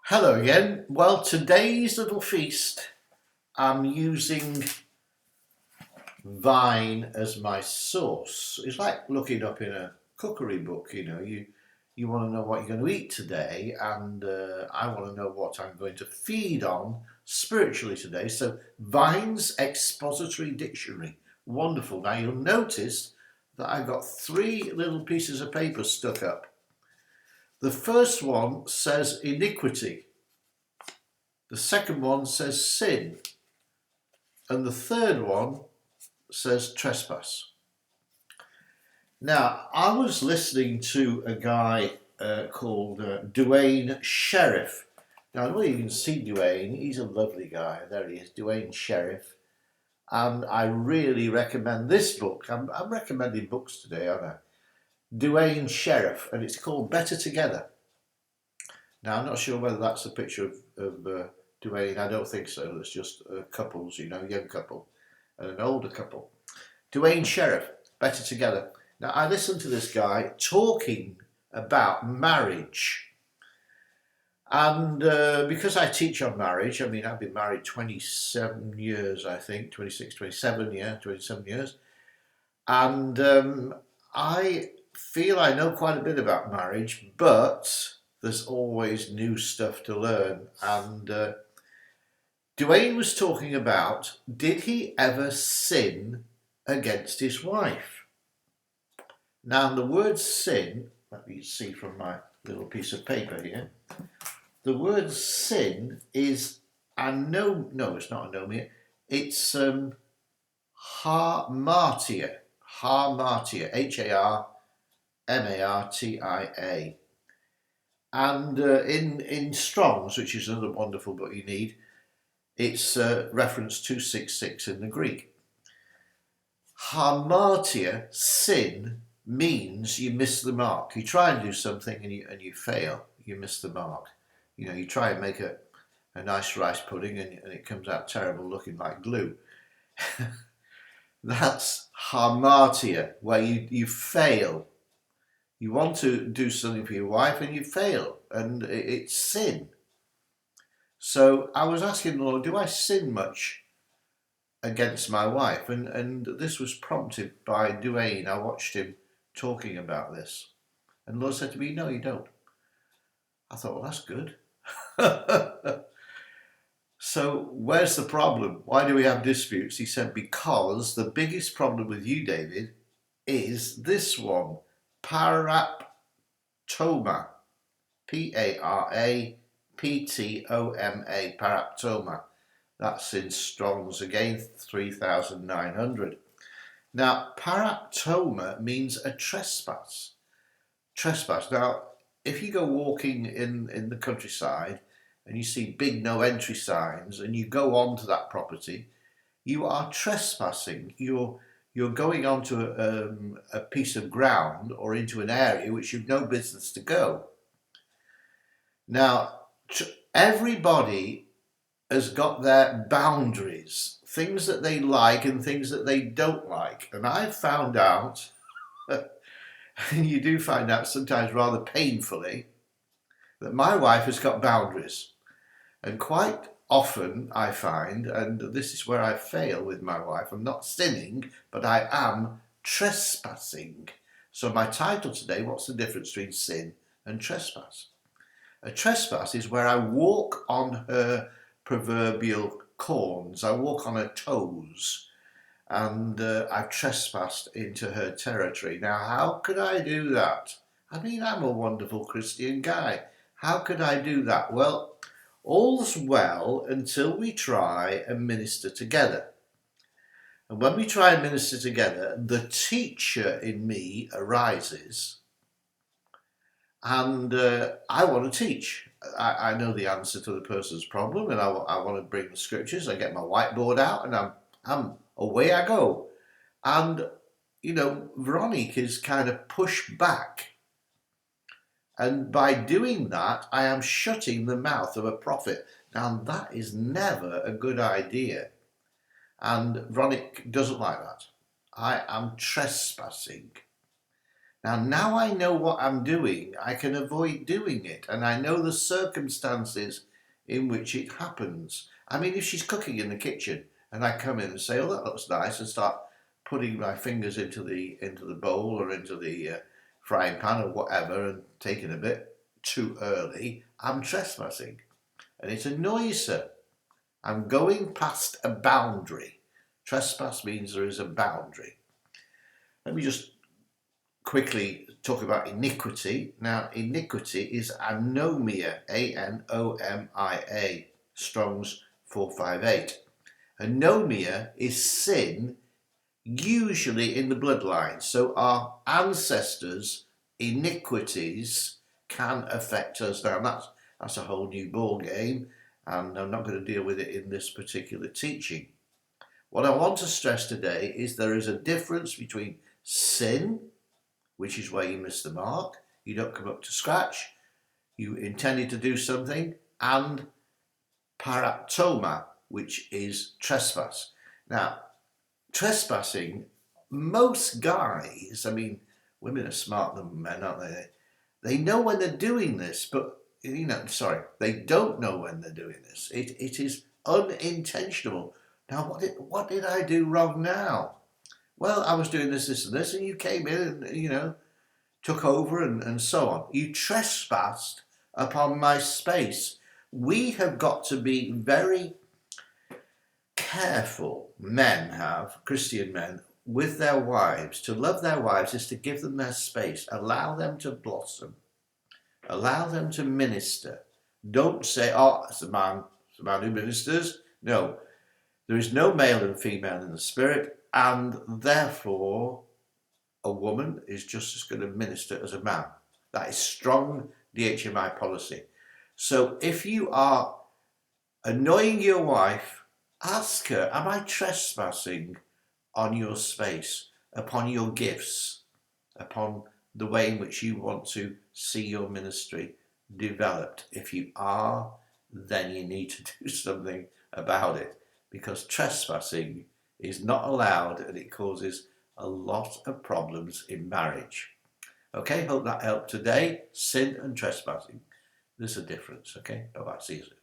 Hello again. Well, today's little feast, I'm using Vine as my source. It's like looking up in a cookery book. You want to know what you're going to eat today, and I want to know what I'm going to feed on spiritually today. So Vine's Expository Dictionary, wonderful. Now you'll notice that I've got three little pieces of paper stuck up. The first one says iniquity. The second one says sin. And the third one says trespass. Now, I was listening to a guy called Dwayne Sheriff. Now, I don't know if you can see Dwayne. He's a lovely guy. There he is, Dwayne Sheriff. And I really recommend this book. I'm recommending books today, aren't I? Dwayne Sheriff, and it's called Better Together. Now, I'm not sure whether that's a picture of Dwayne. I don't think so. It's just couples, a young couple and an older couple. Dwayne Sheriff, Better Together. Now, I listened to this guy talking about marriage. And because I teach on marriage, I've been married 27 years, I think, 26, 27 years. And I feel I know quite a bit about marriage, but there's always new stuff to learn. And Dwayne was talking about, did he ever sin against his wife? Now, the word sin, let me see from my little piece of paper here. The word sin is no, it's not anomia. It's harmatia, Harmartia. And in Strong's, which is another wonderful book you need, it's reference 266 in the Greek. Harmatia, sin, means you miss the mark. You try and do something and you fail. You miss the mark. You try and make a nice rice pudding and it comes out terrible, looking like glue. That's harmatia, where you fail. You want to do something for your wife and you fail, and it's sin. So I was asking the Lord, do I sin much against my wife? And this was prompted by Dwayne. I watched him talking about this. And the Lord said to me, no, you don't. I thought, well, that's good. So where's the problem? Why do we have disputes? He said, because the biggest problem with you, David, is this one. Paraptoma. Paraptoma. Paraptoma. That's in Strong's again, 3,900. Now, paraptoma means a trespass. Trespass. Now, if you go walking in the countryside and you see big no entry signs and you go onto that property, you are trespassing. You're going onto a piece of ground or into an area which you've no business to go. Now, everybody has got their boundaries, things that they like and things that they don't like. And I've found out, and you do find out sometimes rather painfully, that my wife has got boundaries. And quite often I find, and this is where I fail with my wife, I'm not sinning, but I am trespassing. So my title today, what's the difference between sin and trespass? A trespass is where I walk on her proverbial corns, I walk on her toes, and I've trespassed into her territory. Now, how could I do that? I'm a wonderful Christian guy. How could I do that? Well, all's well until we try and minister together. And when we try and minister together, the teacher in me arises, and I want to teach. I know the answer to the person's problem, and I want to bring the scriptures. I get my whiteboard out, and I'm away I go. And Veronique is kind of pushed back, and by doing that, I am shutting the mouth of a prophet. Now that is never a good idea, and Veronique doesn't like that. I am trespassing. Now I know what I'm doing, I can avoid doing it, and I know the circumstances in which it happens. I mean, if she's cooking in the kitchen and I come in and say, "Oh, that looks nice," and start putting my fingers into the bowl or into the frying pan or whatever, and taking a bit too early, I'm trespassing, and it annoys her. I'm going past a boundary. Trespass means there is a boundary. Let me just quickly talk about iniquity. Now, iniquity is anomia, Anomia, Strong's 458. Anomia is sin, usually in the bloodline. So our ancestors' iniquities can affect us. Now, that's a whole new ball game, and I'm not going to deal with it in this particular teaching. What I want to stress today is there is a difference between sin, which is where you miss the mark, you don't come up to scratch, you intended to do something, and paraptoma, which is trespass. Now, trespassing, most guys, I mean, women are smarter than men, aren't they? They know when they're doing this, but, they don't know when they're doing this. It is unintentional. Now, what did I do wrong now? Well, I was doing this, and this, and you came in and, took over and so on. You trespassed upon my space. We have got to be very careful, Christian men, with their wives. To love their wives is to give them their space, allow them to blossom, allow them to minister. Don't say, "Oh, it's the man who ministers." No, there is no male and female in the spirit, and therefore a woman is just as good a minister as a man. That is strong DHMI policy. So if you are annoying your wife, ask her, "Am I trespassing on your space, upon your gifts, upon the way in which you want to see your ministry developed?" If you are, then you need to do something about it, because trespassing is not allowed and it causes a lot of problems in marriage. Okay, hope that helped today. Sin and trespassing, there's a difference. Okay, bye-bye, see you soon.